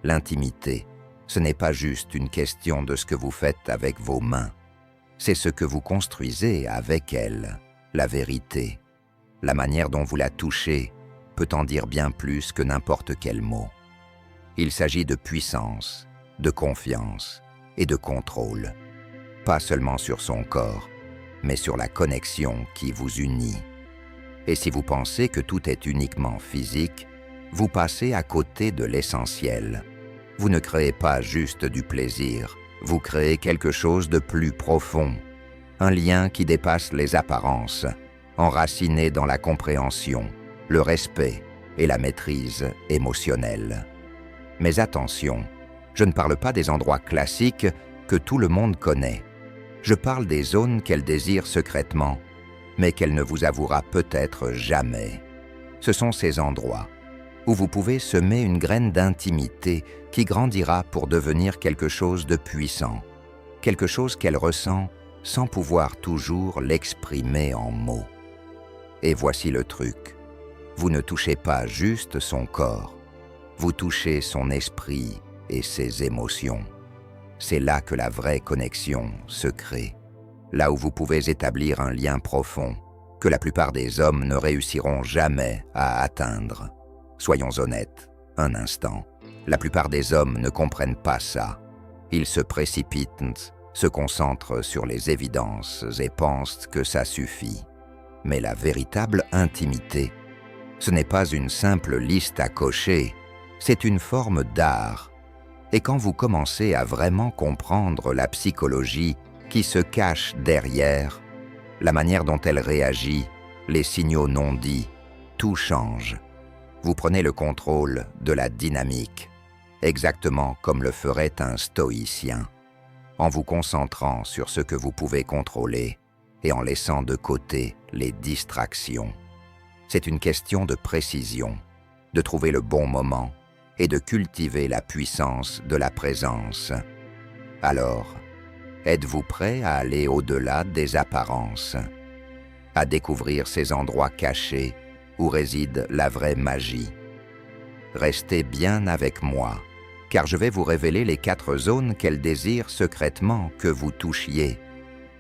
L'intimité, ce n'est pas juste une question de ce que vous faites avec vos mains. C'est ce que vous construisez avec elle, la vérité. La manière dont vous la touchez peut en dire bien plus que n'importe quel mot. Il s'agit de puissance, de confiance et de contrôle. Pas seulement sur son corps, mais sur la connexion qui vous unit. Et si vous pensez que tout est uniquement physique, vous passez à côté de l'essentiel. Vous ne créez pas juste du plaisir, vous créez quelque chose de plus profond, un lien qui dépasse les apparences, enraciné dans la compréhension, le respect et la maîtrise émotionnelle. Mais attention, je ne parle pas des endroits classiques que tout le monde connaît. Je parle des zones qu'elle désire secrètement, mais qu'elle ne vous avouera peut-être jamais. Ce sont ces endroits où vous pouvez semer une graine d'intimité qui grandira pour devenir quelque chose de puissant, quelque chose qu'elle ressent sans pouvoir toujours l'exprimer en mots. Et voici le truc, vous ne touchez pas juste son corps, vous touchez son esprit et ses émotions. C'est là que la vraie connexion se crée, là où vous pouvez établir un lien profond que la plupart des hommes ne réussiront jamais à atteindre. Soyons honnêtes, un instant, la plupart des hommes ne comprennent pas ça. Ils se précipitent, se concentrent sur les évidences et pensent que ça suffit. Mais la véritable intimité, ce n'est pas une simple liste à cocher, c'est une forme d'art. Et quand vous commencez à vraiment comprendre la psychologie qui se cache derrière, la manière dont elle réagit, les signaux non dits, tout change. Vous prenez le contrôle de la dynamique, exactement comme le ferait un stoïcien, en vous concentrant sur ce que vous pouvez contrôler et en laissant de côté les distractions. C'est une question de précision, de trouver le bon moment et de cultiver la puissance de la présence. Alors, êtes-vous prêt à aller au-delà des apparences, à découvrir ces endroits cachés où réside la vraie magie? Restez bien avec moi, car je vais vous révéler les 4 zones qu'elle désire secrètement que vous touchiez.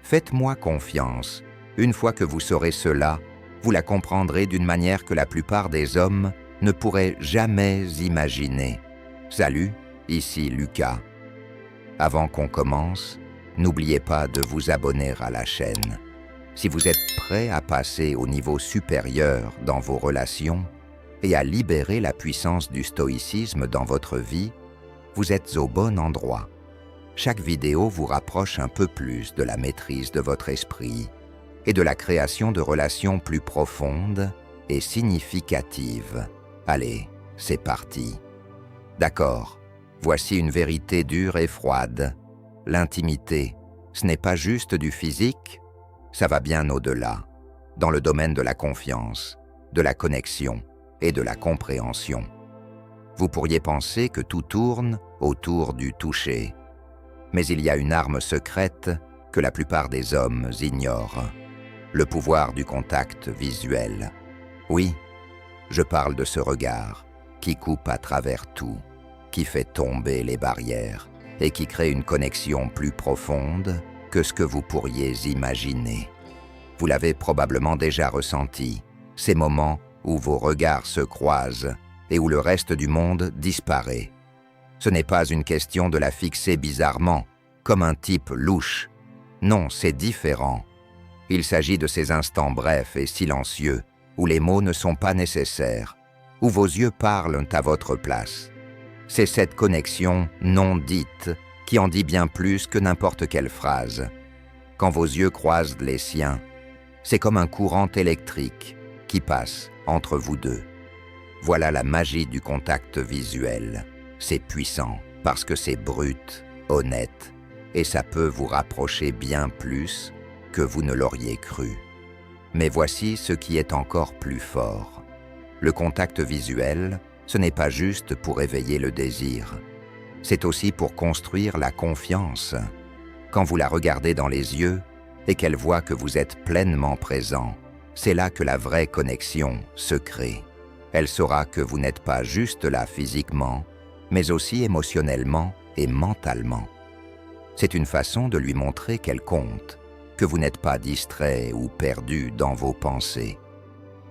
Faites-moi confiance, une fois que vous saurez cela, vous la comprendrez d'une manière que la plupart des hommes ne pourraient jamais imaginer. Salut, ici Lucas. Avant qu'on commence, n'oubliez pas de vous abonner à la chaîne. Si vous êtes prêt à passer au niveau supérieur dans vos relations et à libérer la puissance du stoïcisme dans votre vie, vous êtes au bon endroit. Chaque vidéo vous rapproche un peu plus de la maîtrise de votre esprit et de la création de relations plus profondes et significatives. Allez, c'est parti. D'accord, voici une vérité dure et froide. L'intimité, ce n'est pas juste du physique, ça va bien au-delà, dans le domaine de la confiance, de la connexion et de la compréhension. Vous pourriez penser que tout tourne autour du toucher, mais il y a une arme secrète que la plupart des hommes ignorent, le pouvoir du contact visuel. Oui, je parle de ce regard qui coupe à travers tout, qui fait tomber les barrières et qui crée une connexion plus profonde que ce que vous pourriez imaginer. Vous l'avez probablement déjà ressenti, ces moments où vos regards se croisent et où le reste du monde disparaît. Ce n'est pas une question de la fixer bizarrement, comme un type louche. Non, c'est différent. Il s'agit de ces instants brefs et silencieux, où les mots ne sont pas nécessaires, où vos yeux parlent à votre place. C'est cette connexion non dite qui en dit bien plus que n'importe quelle phrase. Quand vos yeux croisent les siens, c'est comme un courant électrique qui passe entre vous deux. Voilà la magie du contact visuel. C'est puissant parce que c'est brut, honnête, et ça peut vous rapprocher bien plus que vous ne l'auriez cru. Mais voici ce qui est encore plus fort. Le contact visuel, ce n'est pas juste pour éveiller le désir. C'est aussi pour construire la confiance. Quand vous la regardez dans les yeux et qu'elle voit que vous êtes pleinement présent, c'est là que la vraie connexion se crée. Elle saura que vous n'êtes pas juste là physiquement, mais aussi émotionnellement et mentalement. C'est une façon de lui montrer qu'elle compte, que vous n'êtes pas distrait ou perdu dans vos pensées.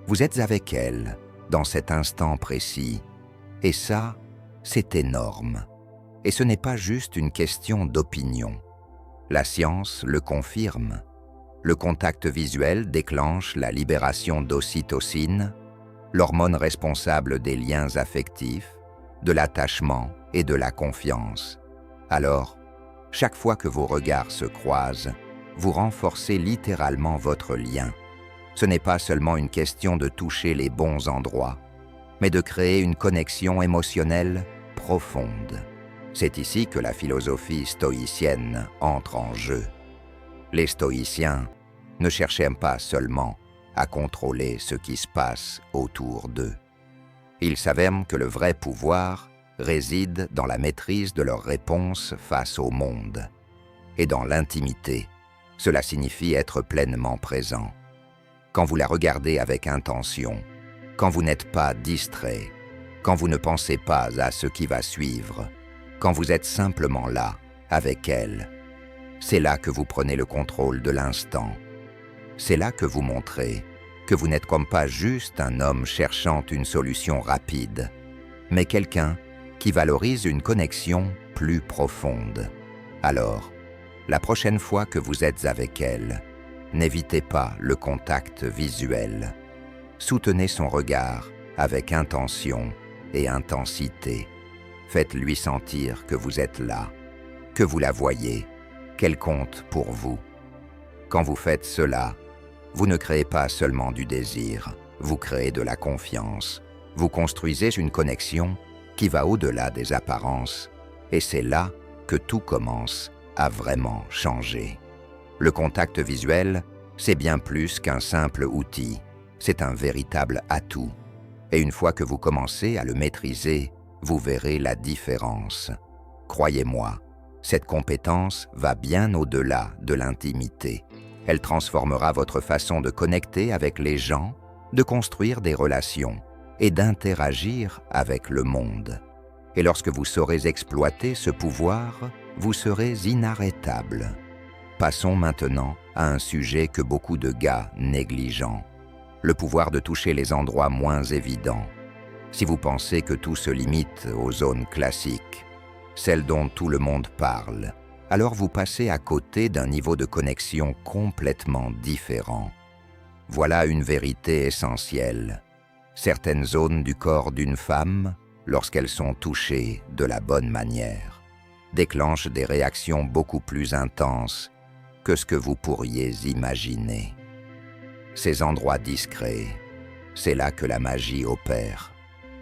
Vous êtes avec elle, dans cet instant précis, et ça, c'est énorme. Et ce n'est pas juste une question d'opinion. La science le confirme. Le contact visuel déclenche la libération d'ocytocine, l'hormone responsable des liens affectifs, de l'attachement et de la confiance. Alors, chaque fois que vos regards se croisent, vous renforcez littéralement votre lien. Ce n'est pas seulement une question de toucher les bons endroits, mais de créer une connexion émotionnelle profonde. C'est ici que la philosophie stoïcienne entre en jeu. Les stoïciens ne cherchaient pas seulement à contrôler ce qui se passe autour d'eux. Ils savaient que le vrai pouvoir réside dans la maîtrise de leurs réponses face au monde. Et dans l'intimité, cela signifie être pleinement présent. Quand vous la regardez avec intention, quand vous n'êtes pas distrait, quand vous ne pensez pas à ce qui va suivre, quand vous êtes simplement là, avec elle, c'est là que vous prenez le contrôle de l'instant. C'est là que vous montrez que vous n'êtes comme pas juste un homme cherchant une solution rapide, mais quelqu'un qui valorise une connexion plus profonde. Alors, la prochaine fois que vous êtes avec elle, n'évitez pas le contact visuel. Soutenez son regard avec intention et intensité. Faites-lui sentir que vous êtes là, que vous la voyez, qu'elle compte pour vous. Quand vous faites cela, vous ne créez pas seulement du désir, vous créez de la confiance. Vous construisez une connexion qui va au-delà des apparences, et c'est là que tout commence à vraiment changer. Le contact visuel, c'est bien plus qu'un simple outil, c'est un véritable atout. Et une fois que vous commencez à le maîtriser, vous verrez la différence. Croyez-moi, cette compétence va bien au-delà de l'intimité. Elle transformera votre façon de connecter avec les gens, de construire des relations et d'interagir avec le monde. Et lorsque vous saurez exploiter ce pouvoir, vous serez inarrêtable. Passons maintenant à un sujet que beaucoup de gars négligent, le pouvoir de toucher les endroits moins évidents. Si vous pensez que tout se limite aux zones classiques, celles dont tout le monde parle, alors vous passez à côté d'un niveau de connexion complètement différent. Voilà une vérité essentielle. Certaines zones du corps d'une femme, lorsqu'elles sont touchées de la bonne manière, déclenchent des réactions beaucoup plus intenses que ce que vous pourriez imaginer. Ces endroits discrets, c'est là que la magie opère.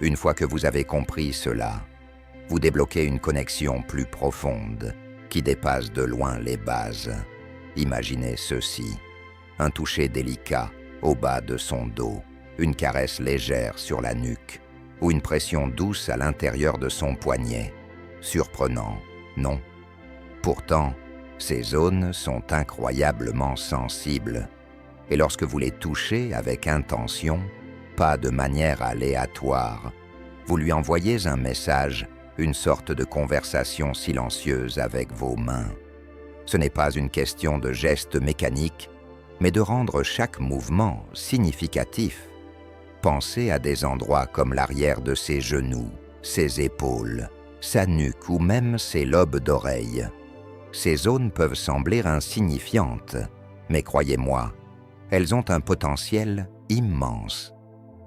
Une fois que vous avez compris cela, vous débloquez une connexion plus profonde qui dépasse de loin les bases. Imaginez ceci, un toucher délicat au bas de son dos, une caresse légère sur la nuque ou une pression douce à l'intérieur de son poignet. Surprenant, non? Pourtant, ces zones sont incroyablement sensibles et lorsque vous les touchez avec intention, pas de manière aléatoire, vous lui envoyez un message, une sorte de conversation silencieuse avec vos mains. Ce n'est pas une question de gestes mécaniques, mais de rendre chaque mouvement significatif. Pensez à des endroits comme l'arrière de ses genoux, ses épaules, sa nuque ou même ses lobes d'oreilles. Ces zones peuvent sembler insignifiantes, mais croyez-moi, elles ont un potentiel immense.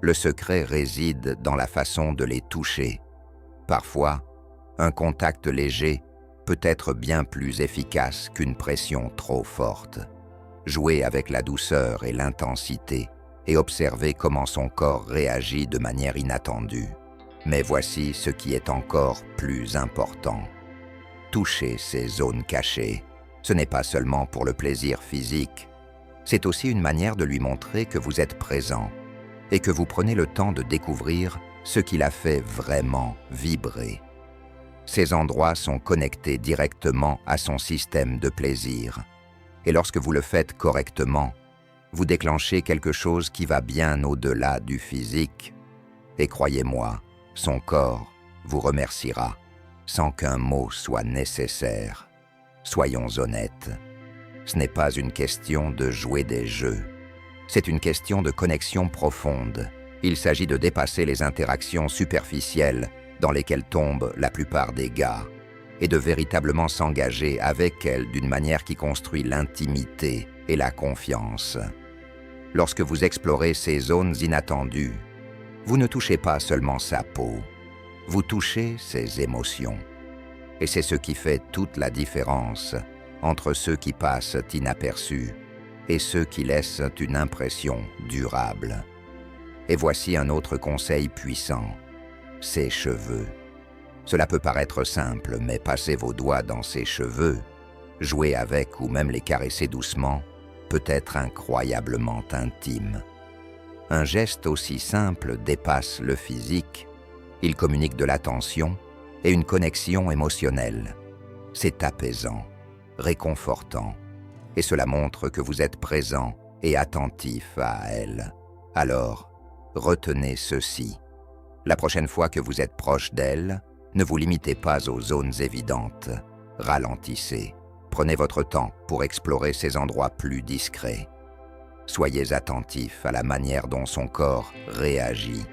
Le secret réside dans la façon de les toucher. Parfois, un contact léger peut être bien plus efficace qu'une pression trop forte. Jouez avec la douceur et l'intensité et observez comment son corps réagit de manière inattendue. Mais voici ce qui est encore plus important. Toucher ces zones cachées, ce n'est pas seulement pour le plaisir physique, c'est aussi une manière de lui montrer que vous êtes présent et que vous prenez le temps de découvrir ce qui la fait vraiment vibrer. Ces endroits sont connectés directement à son système de plaisir. Et lorsque vous le faites correctement, vous déclenchez quelque chose qui va bien au-delà du physique. Et croyez-moi, son corps vous remerciera sans qu'un mot soit nécessaire. Soyons honnêtes, ce n'est pas une question de jouer des jeux, c'est une question de connexion profonde. Il s'agit de dépasser les interactions superficielles dans lesquelles tombent la plupart des gars et de véritablement s'engager avec elles d'une manière qui construit l'intimité et la confiance. Lorsque vous explorez ces zones inattendues, vous ne touchez pas seulement sa peau, vous touchez ses émotions. Et c'est ce qui fait toute la différence entre ceux qui passent inaperçus et ceux qui laissent une impression durable. Et voici un autre conseil puissant, ses cheveux. Cela peut paraître simple, mais passer vos doigts dans ses cheveux, jouer avec ou même les caresser doucement, peut être incroyablement intime. Un geste aussi simple dépasse le physique, il communique de l'attention et une connexion émotionnelle. C'est apaisant, réconfortant, et cela montre que vous êtes présent et attentif à elle. Alors, retenez ceci. La prochaine fois que vous êtes proche d'elle, ne vous limitez pas aux zones évidentes. Ralentissez. Prenez votre temps pour explorer ces endroits plus discrets. Soyez attentif à la manière dont son corps réagit.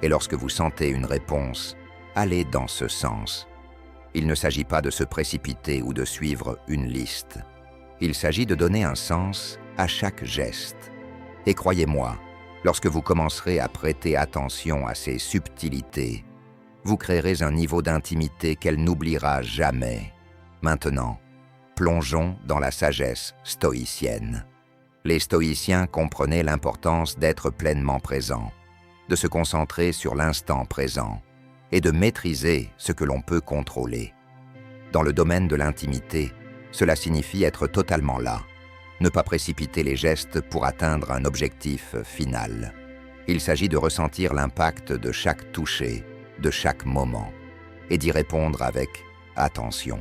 Et lorsque vous sentez une réponse, allez dans ce sens. Il ne s'agit pas de se précipiter ou de suivre une liste. Il s'agit de donner un sens à chaque geste. Et croyez-moi, lorsque vous commencerez à prêter attention à ces subtilités, vous créerez un niveau d'intimité qu'elle n'oubliera jamais. Maintenant, plongeons dans la sagesse stoïcienne. Les stoïciens comprenaient l'importance d'être pleinement présent, de se concentrer sur l'instant présent et de maîtriser ce que l'on peut contrôler. Dans le domaine de l'intimité, cela signifie être totalement là, ne pas précipiter les gestes pour atteindre un objectif final. Il s'agit de ressentir l'impact de chaque toucher, de chaque moment, et d'y répondre avec attention.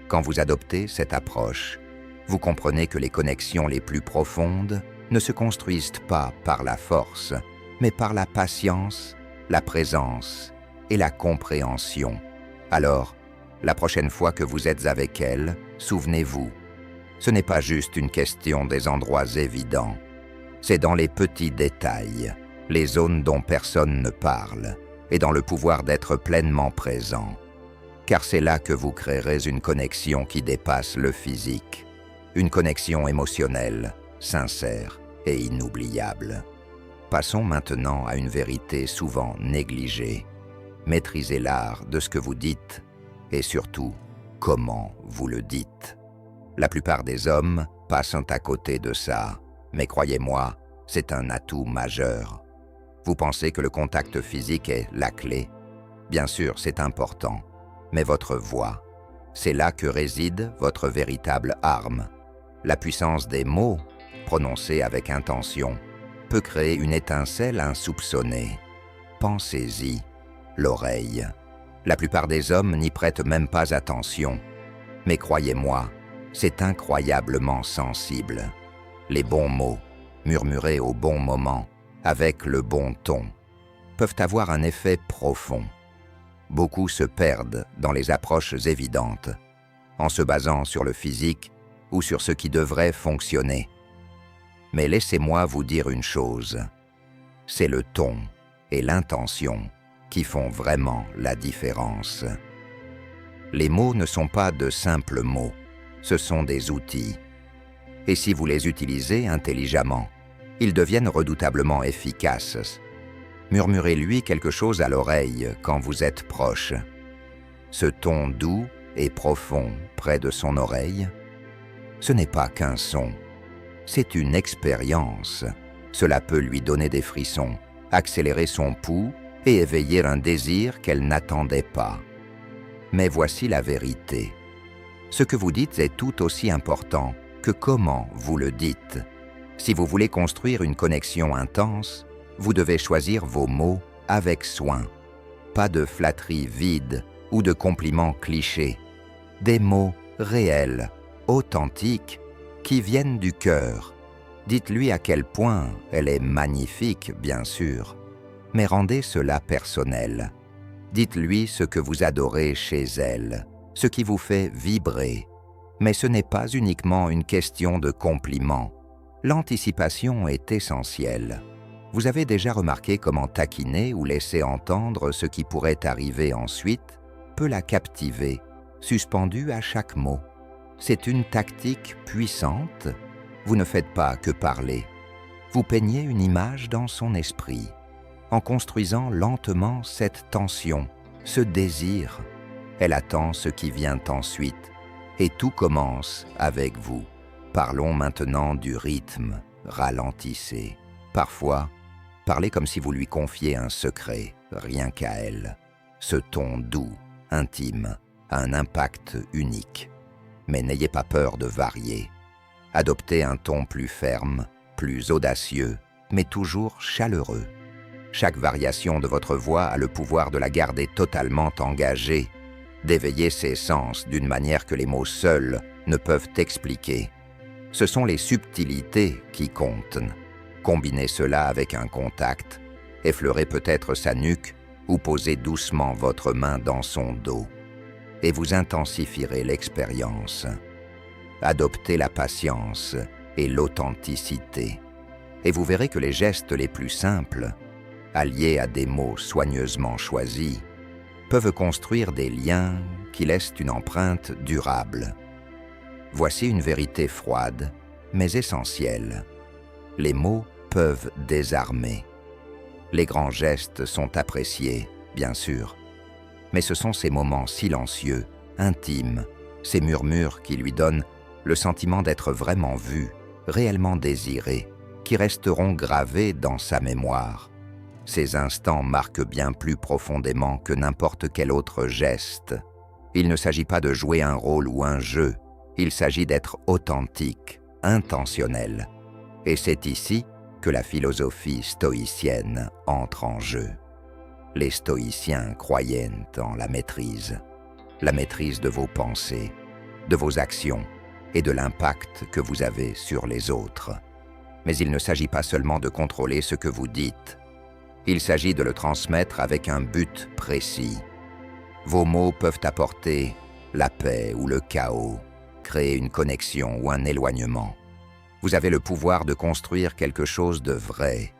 Quand vous adoptez cette approche, vous comprenez que les connexions les plus profondes ne se construisent pas par la force, mais par la patience, la présence et la compréhension. Alors, la prochaine fois que vous êtes avec elle, souvenez-vous, ce n'est pas juste une question des endroits évidents, c'est dans les petits détails, les zones dont personne ne parle, et dans le pouvoir d'être pleinement présent. Car c'est là que vous créerez une connexion qui dépasse le physique, une connexion émotionnelle, sincère et inoubliable. Passons maintenant à une vérité souvent négligée. Maîtrisez l'art de ce que vous dites et surtout, comment vous le dites. La plupart des hommes passent à côté de ça, mais croyez-moi, c'est un atout majeur. Vous pensez que le contact physique est la clé? Bien sûr, c'est important, mais votre voix, c'est là que réside votre véritable arme. La puissance des mots, prononcés avec intention, peut créer une étincelle insoupçonnée. Pensez-y, l'oreille. La plupart des hommes n'y prêtent même pas attention. Mais croyez-moi, c'est incroyablement sensible. Les bons mots, murmurés au bon moment, avec le bon ton, peuvent avoir un effet profond. Beaucoup se perdent dans les approches évidentes, en se basant sur le physique ou sur ce qui devrait fonctionner. Mais laissez-moi vous dire une chose, c'est le ton et l'intention qui font vraiment la différence. Les mots ne sont pas de simples mots, ce sont des outils. Et si vous les utilisez intelligemment, ils deviennent redoutablement efficaces. Murmurez-lui quelque chose à l'oreille quand vous êtes proche. Ce ton doux et profond près de son oreille, ce n'est pas qu'un son, c'est une expérience. Cela peut lui donner des frissons, accélérer son pouls et éveiller un désir qu'elle n'attendait pas. Mais voici la vérité. Ce que vous dites est tout aussi important que comment vous le dites. Si vous voulez construire une connexion intense, vous devez choisir vos mots avec soin. Pas de flatteries vides ou de compliments clichés. Des mots réels, authentiques, qui viennent du cœur. Dites-lui à quel point elle est magnifique, bien sûr, mais rendez cela personnel. Dites-lui ce que vous adorez chez elle, ce qui vous fait vibrer. Mais ce n'est pas uniquement une question de compliments. L'anticipation est essentielle. Vous avez déjà remarqué comment taquiner ou laisser entendre ce qui pourrait arriver ensuite peut la captiver, suspendue à chaque mot. C'est une tactique puissante. Vous ne faites pas que parler. Vous peignez une image dans son esprit, en construisant lentement cette tension, ce désir. Elle attend ce qui vient ensuite, et tout commence avec vous. Parlons maintenant du rythme, ralentissez. Parfois, parlez comme si vous lui confiez un secret, rien qu'à elle. Ce ton doux, intime, a un impact unique. Mais n'ayez pas peur de varier. Adoptez un ton plus ferme, plus audacieux, mais toujours chaleureux. Chaque variation de votre voix a le pouvoir de la garder totalement engagée, d'éveiller ses sens d'une manière que les mots seuls ne peuvent expliquer. Ce sont les subtilités qui comptent. Combinez cela avec un contact, effleurez peut-être sa nuque ou posez doucement votre main dans son dos, et vous intensifierez l'expérience. Adoptez la patience et l'authenticité, et vous verrez que les gestes les plus simples, alliés à des mots soigneusement choisis, peuvent construire des liens qui laissent une empreinte durable. Voici une vérité froide, mais essentielle. Les mots peuvent désarmer. Les grands gestes sont appréciés, bien sûr, mais ce sont ces moments silencieux, intimes, ces murmures qui lui donnent le sentiment d'être vraiment vu, réellement désiré, qui resteront gravés dans sa mémoire. Ces instants marquent bien plus profondément que n'importe quel autre geste. Il ne s'agit pas de jouer un rôle ou un jeu, il s'agit d'être authentique, intentionnel. Et c'est ici que la philosophie stoïcienne entre en jeu. Les stoïciens croyaient en la maîtrise de vos pensées, de vos actions et de l'impact que vous avez sur les autres. Mais il ne s'agit pas seulement de contrôler ce que vous dites, il s'agit de le transmettre avec un but précis. Vos mots peuvent apporter la paix ou le chaos, créer une connexion ou un éloignement. Vous avez le pouvoir de construire quelque chose de vrai,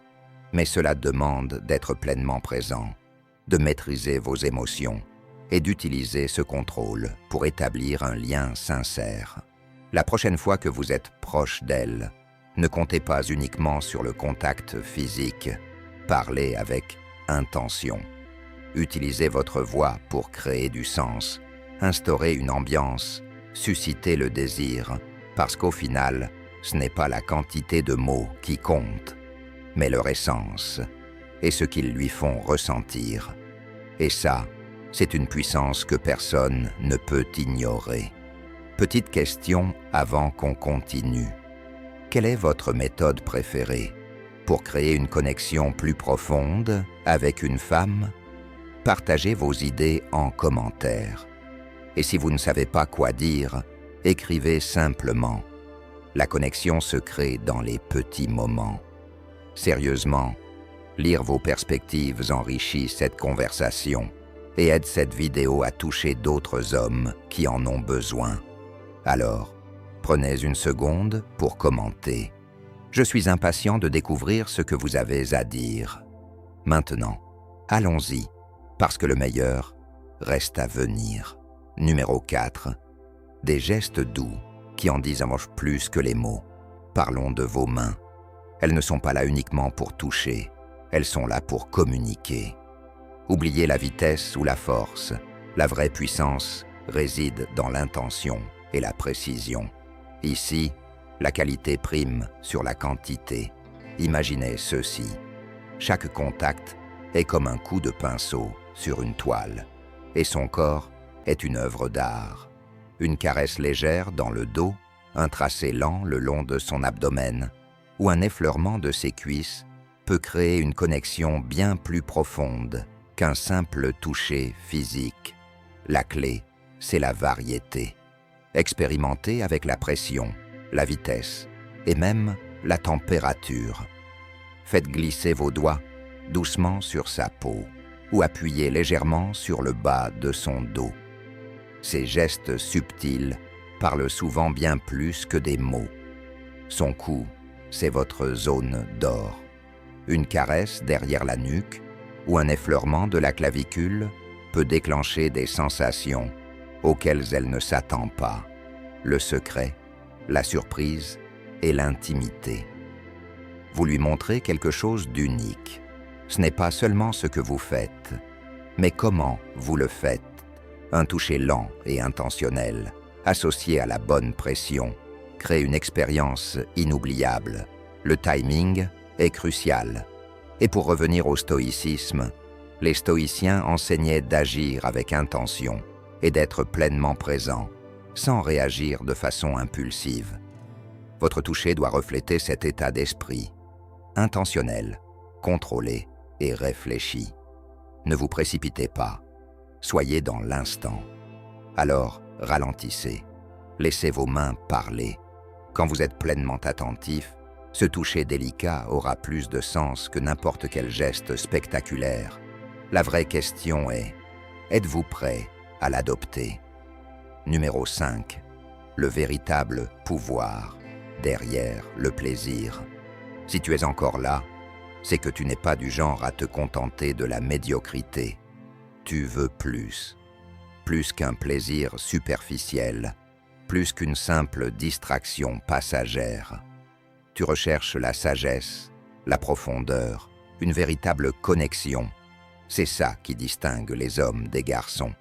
mais cela demande d'être pleinement présent, de maîtriser vos émotions et d'utiliser ce contrôle pour établir un lien sincère. La prochaine fois que vous êtes proche d'elle, ne comptez pas uniquement sur le contact physique, parlez avec intention. Utilisez votre voix pour créer du sens, instaurer une ambiance, susciter le désir, parce qu'au final, ce n'est pas la quantité de mots qui compte, mais leur essence et ce qu'ils lui font ressentir. Et ça, c'est une puissance que personne ne peut ignorer. Petite question avant qu'on continue. Quelle est votre méthode préférée pour créer une connexion plus profonde avec une femme? Partagez vos idées en commentaire. Et si vous ne savez pas quoi dire, écrivez simplement. La connexion se crée dans les petits moments. Sérieusement, lire vos perspectives enrichit cette conversation et aide cette vidéo à toucher d'autres hommes qui en ont besoin. Alors, prenez une seconde pour commenter. Je suis impatient de découvrir ce que vous avez à dire. Maintenant, allons-y, parce que le meilleur reste à venir. Numéro 4. Des gestes doux qui en disent plus que les mots. Parlons de vos mains. Elles ne sont pas là uniquement pour toucher, elles sont là pour communiquer. Oubliez la vitesse ou la force. La vraie puissance réside dans l'intention et la précision. Ici, la qualité prime sur la quantité. Imaginez ceci. Chaque contact est comme un coup de pinceau sur une toile, et son corps est une œuvre d'art. Une caresse légère dans le dos, un tracé lent le long de son abdomen, ou un effleurement de ses cuisses peut créer une connexion bien plus profonde qu'un simple toucher physique. La clé, c'est la variété. Expérimentez avec la pression, la vitesse et même la température. Faites glisser vos doigts doucement sur sa peau. ou appuyer légèrement sur le bas de son dos. Ces gestes subtils parlent souvent bien plus que des mots. Son cou, c'est votre zone d'or. Une caresse derrière la nuque ou un effleurement de la clavicule peut déclencher des sensations auxquelles elle ne s'attend pas. Le secret, la surprise et l'intimité. Vous lui montrez quelque chose d'unique. Ce n'est pas seulement ce que vous faites, mais comment vous le faites. Un toucher lent et intentionnel, associé à la bonne pression, crée une expérience inoubliable. Le timing est crucial. Et pour revenir au stoïcisme, les stoïciens enseignaient d'agir avec intention et d'être pleinement présent, sans réagir de façon impulsive. Votre toucher doit refléter cet état d'esprit, intentionnel, contrôlé et réfléchi. Ne vous précipitez pas, soyez dans l'instant. Alors, ralentissez, laissez vos mains parler. Quand vous êtes pleinement attentif, ce toucher délicat aura plus de sens que n'importe quel geste spectaculaire. La vraie question est, êtes-vous prêt à l'adopter? Numéro 5. Le véritable pouvoir derrière le plaisir. Si tu es encore là, c'est que tu n'es pas du genre à te contenter de la médiocrité. Tu veux plus. Plus qu'un plaisir superficiel, plus qu'une simple distraction passagère. Tu recherches la sagesse, la profondeur, une véritable connexion. C'est ça qui distingue les hommes des garçons.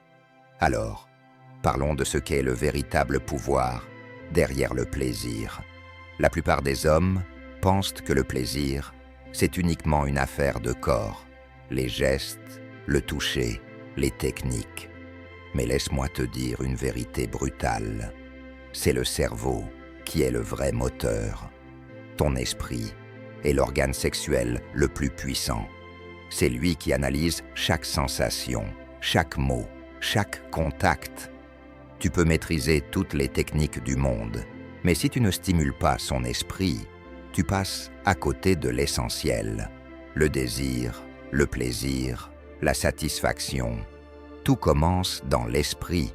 Alors, parlons de ce qu'est le véritable pouvoir derrière le plaisir. La plupart des hommes pensent que le plaisir, c'est uniquement une affaire de corps, les gestes, le toucher, les techniques. Mais laisse-moi te dire une vérité brutale. C'est le cerveau qui est le vrai moteur. Ton esprit est l'organe sexuel le plus puissant. C'est lui qui analyse chaque sensation, chaque mot, chaque contact. Tu peux maîtriser toutes les techniques du monde, mais si tu ne stimules pas son esprit, tu passes à côté de l'essentiel. Le désir, le plaisir, la satisfaction. Tout commence dans l'esprit.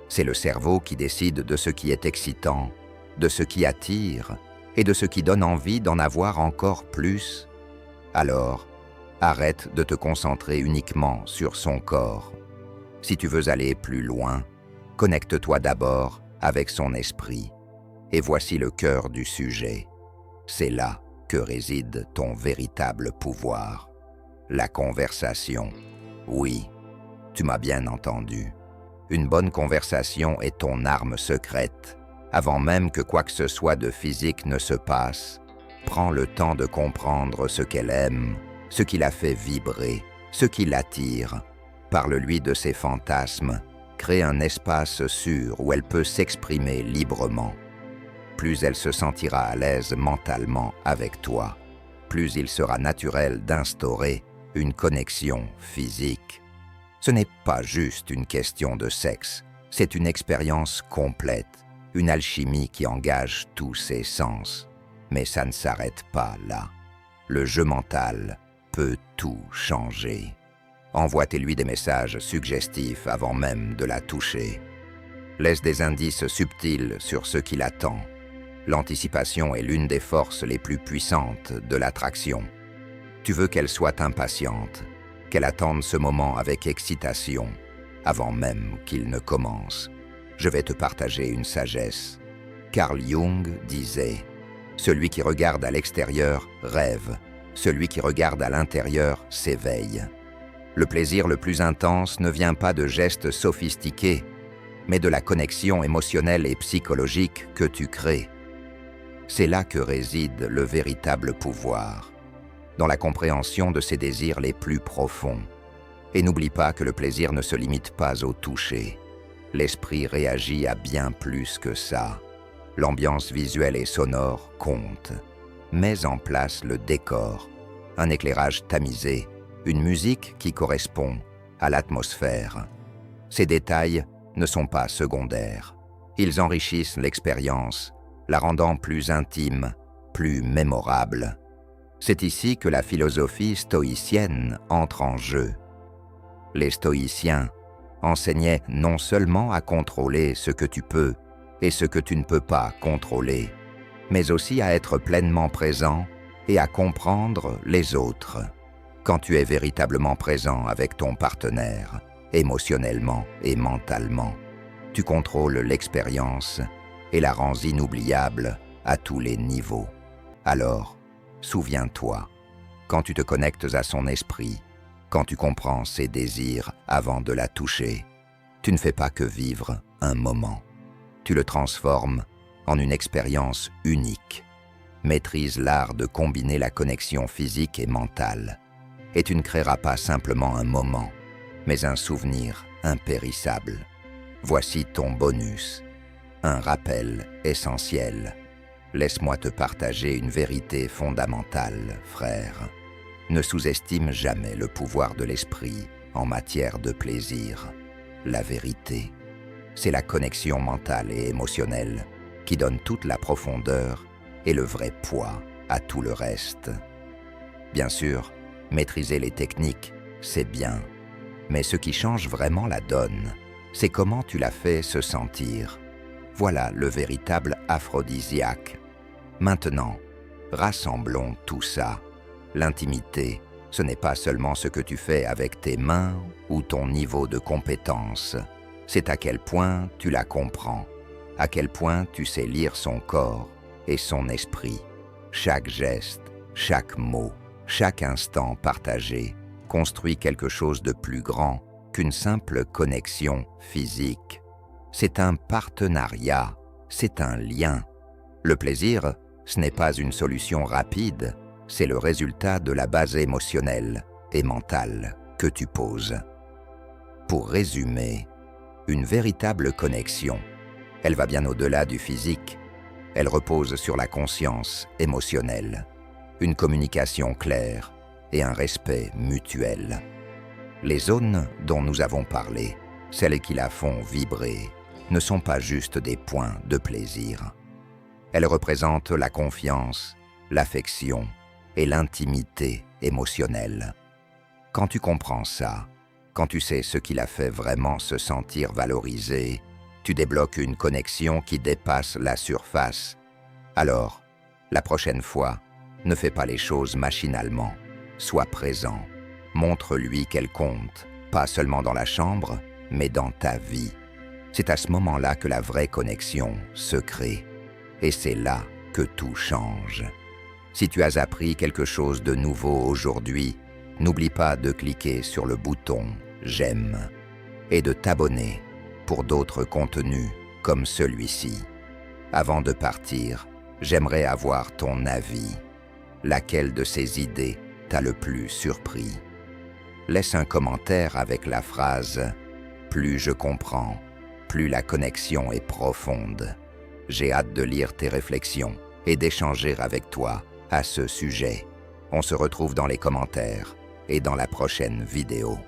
C'est le cerveau qui décide de ce qui est excitant, de ce qui attire et de ce qui donne envie d'en avoir encore plus. Alors, arrête de te concentrer uniquement sur son corps. Si tu veux aller plus loin, connecte-toi d'abord avec son esprit. Et voici le cœur du sujet. C'est là que réside ton véritable pouvoir. La conversation. Oui, tu m'as bien entendu. Une bonne conversation est ton arme secrète. Avant même que quoi que ce soit de physique ne se passe, prends le temps de comprendre ce qu'elle aime, ce qui la fait vibrer, ce qui l'attire. Parle-lui de ses fantasmes, crée un espace sûr où elle peut s'exprimer librement. Plus elle se sentira à l'aise mentalement avec toi, plus il sera naturel d'instaurer une connexion physique. Ce n'est pas juste une question de sexe, c'est une expérience complète, une alchimie qui engage tous ses sens. Mais ça ne s'arrête pas là. Le jeu mental peut tout changer. Envoie-lui des messages suggestifs avant même de la toucher. Laisse des indices subtils sur ce qui l'attend. L'anticipation est l'une des forces les plus puissantes de l'attraction. Tu veux qu'elle soit impatiente, qu'elle attende ce moment avec excitation, avant même qu'il ne commence. Je vais te partager une sagesse. Carl Jung disait « Celui qui regarde à l'extérieur rêve, celui qui regarde à l'intérieur s'éveille. » Le plaisir le plus intense ne vient pas de gestes sophistiqués, mais de la connexion émotionnelle et psychologique que tu crées. C'est là que réside le véritable pouvoir, dans la compréhension de ses désirs les plus profonds. Et n'oublie pas que le plaisir ne se limite pas au toucher. L'esprit réagit à bien plus que ça. L'ambiance visuelle et sonore compte. Mets en place le décor, un éclairage tamisé, une musique qui correspond à l'atmosphère. Ces détails ne sont pas secondaires. Ils enrichissent l'expérience, la rendant plus intime, plus mémorable. C'est ici que la philosophie stoïcienne entre en jeu. Les stoïciens enseignaient non seulement à contrôler ce que tu peux et ce que tu ne peux pas contrôler, mais aussi à être pleinement présent et à comprendre les autres. Quand tu es véritablement présent avec ton partenaire, émotionnellement et mentalement, tu contrôles l'expérience et la rends inoubliable à tous les niveaux. Alors, souviens-toi, quand tu te connectes à son esprit, quand tu comprends ses désirs avant de la toucher, tu ne fais pas que vivre un moment. Tu le transformes en une expérience unique. Maîtrise l'art de combiner la connexion physique et mentale. Et tu ne créeras pas simplement un moment, mais un souvenir impérissable. Voici ton bonus, un rappel essentiel. Laisse-moi te partager une vérité fondamentale, frère. Ne sous-estime jamais le pouvoir de l'esprit en matière de plaisir. La vérité, c'est la connexion mentale et émotionnelle qui donne toute la profondeur et le vrai poids à tout le reste. Bien sûr, maîtriser les techniques, c'est bien. Mais ce qui change vraiment la donne, c'est comment tu la fais se sentir. Voilà le véritable aphrodisiaque. Maintenant, rassemblons tout ça. L'intimité, ce n'est pas seulement ce que tu fais avec tes mains ou ton niveau de compétence. C'est à quel point tu la comprends, à quel point tu sais lire son corps et son esprit. Chaque geste, chaque mot, chaque instant partagé construit quelque chose de plus grand qu'une simple connexion physique. C'est un partenariat, c'est un lien. Le plaisir, ce n'est pas une solution rapide, c'est le résultat de la base émotionnelle et mentale que tu poses. Pour résumer, une véritable connexion, elle va bien au-delà du physique. Elle repose sur la conscience émotionnelle, une communication claire et un respect mutuel. Les zones dont nous avons parlé, celles qui la font vibrer, ne sont pas juste des points de plaisir. Elles représentent la confiance, l'affection et l'intimité émotionnelle. Quand tu comprends ça, quand tu sais ce qui la fait vraiment se sentir valorisée, tu débloques une connexion qui dépasse la surface. Alors, la prochaine fois, ne fais pas les choses machinalement. Sois présent. Montre-lui qu'elle compte, pas seulement dans la chambre, mais dans ta vie. C'est à ce moment-là que la vraie connexion se crée. Et c'est là que tout change. Si tu as appris quelque chose de nouveau aujourd'hui, n'oublie pas de cliquer sur le bouton « J'aime » et de t'abonner pour d'autres contenus comme celui-ci. Avant de partir, j'aimerais avoir ton avis. Laquelle de ces idées t'a le plus surpris? Laisse un commentaire avec la phrase « Plus je comprends, plus la connexion est profonde ». J'ai hâte de lire tes réflexions et d'échanger avec toi à ce sujet. On se retrouve dans les commentaires et dans la prochaine vidéo.